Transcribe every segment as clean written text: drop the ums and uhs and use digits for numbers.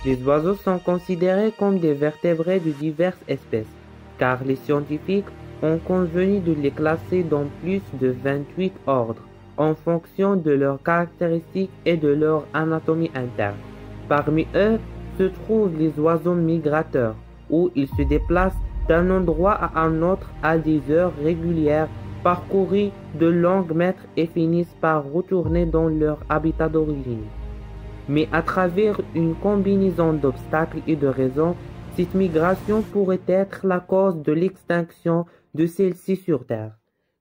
Les oiseaux sont considérés comme des vertébrés de diverses espèces, car les scientifiques ont convenu de les classer dans plus de 28 ordres, en fonction de leurs caractéristiques et de leur anatomie interne. Parmi eux se trouvent les oiseaux migrateurs, où ils se déplacent d'un endroit à un autre à des heures régulières, parcourus de longs mètres et finissent par retourner dans leur habitat d'origine. Mais à travers une combinaison d'obstacles et de raisons, cette migration pourrait être la cause de l'extinction de celle-ci sur Terre.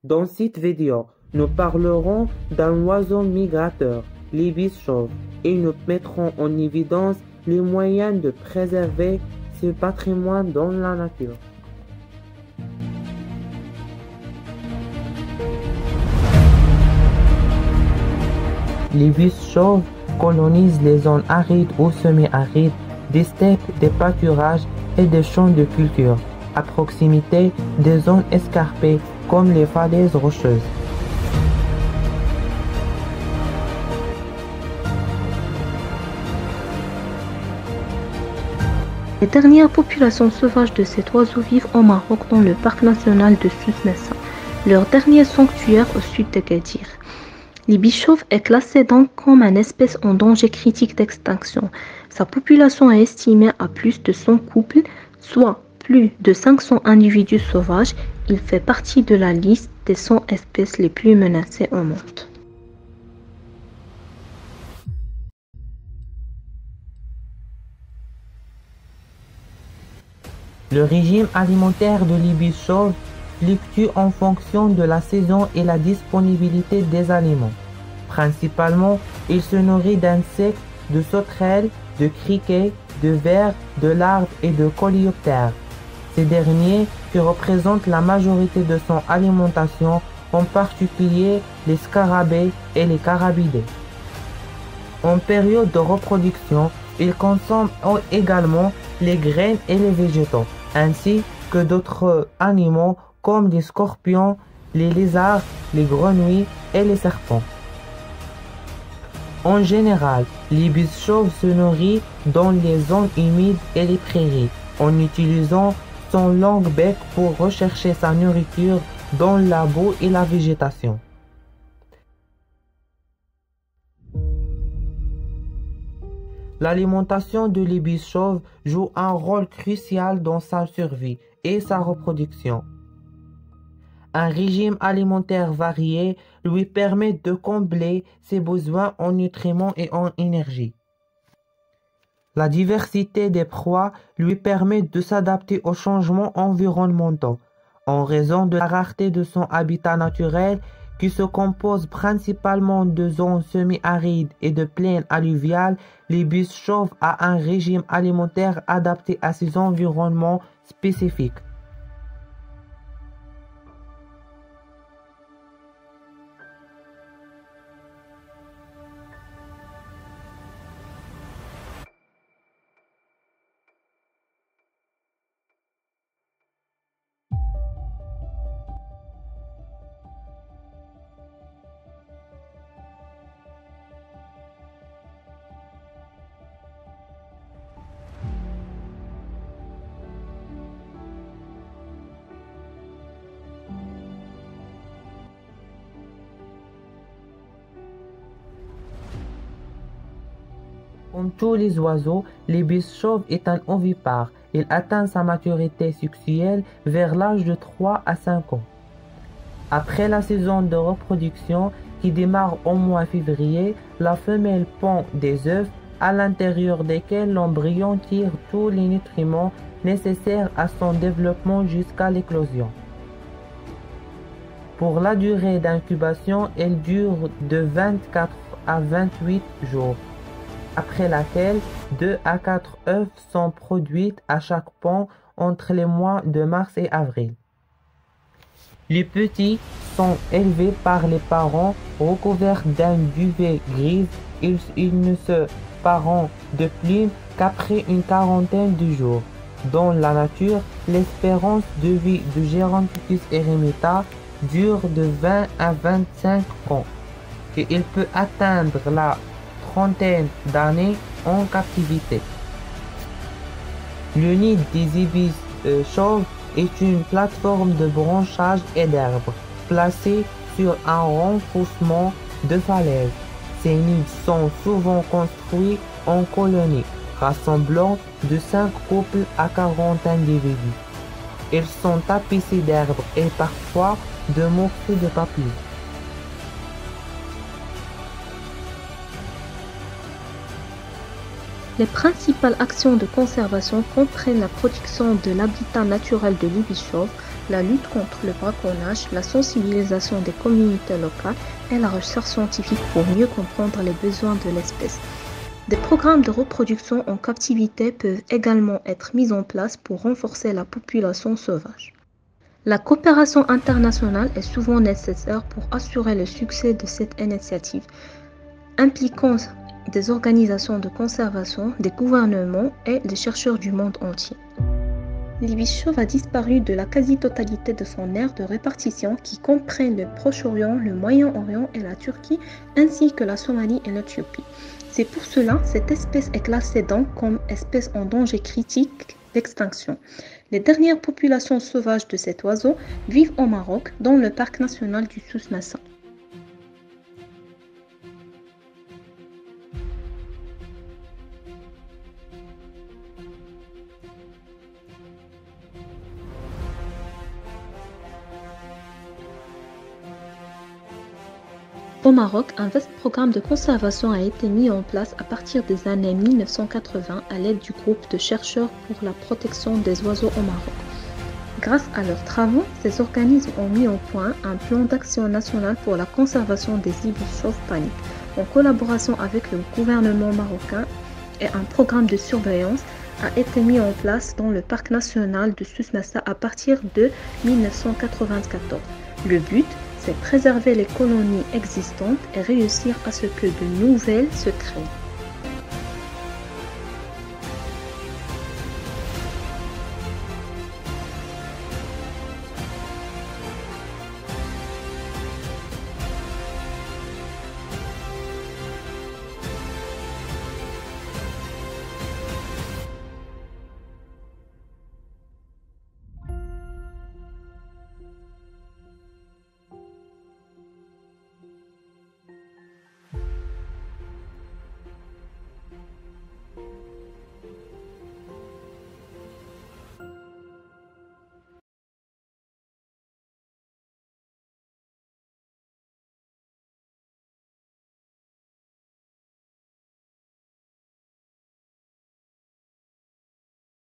Dans cette vidéo, nous parlerons d'un oiseau migrateur, l'ibis chauve, et nous mettrons en évidence les moyens de préserver ce patrimoine dans la nature. L'ibis chauve colonise les zones arides ou semi-arides, des steppes, des pâturages et des champs de culture, à proximité des zones escarpées comme les falaises rocheuses. Les dernières populations sauvages de cet oiseau vivent au Maroc dans le parc national de Souss-Messa, leur dernier sanctuaire au sud d'Agadir. L'ibis chauve est classé donc comme une espèce en danger critique d'extinction. Sa population est estimée à plus de 100 couples, soit plus de 500 individus sauvages. Il fait partie de la liste des 100 espèces les plus menacées au monde. Le régime alimentaire de l'ibis chauve fluctue en fonction de la saison et la disponibilité des aliments. Principalement, il se nourrit d'insectes, de sauterelles, de criquets, de vers, de larves et de coléoptères. Ces derniers qui représentent la majorité de son alimentation, en particulier les scarabées et les carabidés. En période de reproduction, il consomme également les graines et les végétaux, ainsi que d'autres animaux comme les scorpions, les lézards, les grenouilles et les serpents. En général, l'ibis chauve se nourrit dans les zones humides et les prairies, en utilisant son long bec pour rechercher sa nourriture dans la boue et la végétation. L'alimentation de l'ibis chauve joue un rôle crucial dans sa survie et sa reproduction. Un régime alimentaire varié lui permet de combler ses besoins en nutriments et en énergie. La diversité des proies lui permet de s'adapter aux changements environnementaux. En raison de la rareté de son habitat naturel, qui se compose principalement de zones semi-arides et de plaines alluviales, l'ibis chauve a un régime alimentaire adapté à ces environnements spécifiques. Comme tous les oiseaux, l'ibis chauve est un ovipare. Il atteint sa maturité sexuelle vers l'âge de 3 à 5 ans. Après la saison de reproduction, qui démarre au mois de février, la femelle pond des œufs à l'intérieur desquels l'embryon tire tous les nutriments nécessaires à son développement jusqu'à l'éclosion. Pour la durée d'incubation, elle dure de 24 à 28 jours, après laquelle 2 à 4 œufs sont produits à chaque pond entre les mois de mars et avril. Les petits sont élevés par les parents recouverts d'un duvet gris. Ils ne se parent de plumes qu'après une quarantaine de jours. Dans la nature, l'espérance de vie de Geronticus eremita dure de 20 à 25 ans et il peut atteindre la trentaine d'années en captivité. Le nid des ibis chauves est une plateforme de branchage et d'herbes placée sur un renforcement de falaise. Ces nids sont souvent construits en colonies, rassemblant de 5 couples à 40 individus. Ils sont tapissés d'herbes et parfois de morceaux de papier. Les principales actions de conservation comprennent la protection de l'habitat naturel de l'ibis chauve, la lutte contre le braconnage, la sensibilisation des communautés locales et la recherche scientifique pour mieux comprendre les besoins de l'espèce. Des programmes de reproduction en captivité peuvent également être mis en place pour renforcer la population sauvage. La coopération internationale est souvent nécessaire pour assurer le succès de cette initiative, impliquant des organisations de conservation, des gouvernements et des chercheurs du monde entier. L'ibis chauve a disparu de la quasi-totalité de son aire de répartition qui comprend le Proche-Orient, le Moyen-Orient et la Turquie, ainsi que la Somalie et l'Éthiopie. C'est pour cela que cette espèce est classée donc comme espèce en danger critique d'extinction. Les dernières populations sauvages de cet oiseau vivent au Maroc, dans le parc national du Souss-Massa. Au Maroc, un vaste programme de conservation a été mis en place à partir des années 1980 à l'aide du groupe de chercheurs pour la protection des oiseaux au Maroc. Grâce à leurs travaux, ces organismes ont mis au point un plan d'action national pour la conservation des ibis chauves paniques, en collaboration avec le gouvernement marocain, et un programme de surveillance a été mis en place dans le parc national de Souss-Massa à partir de 1994. Le but, c'est préserver les colonies existantes et réussir à ce que de nouvelles se créent.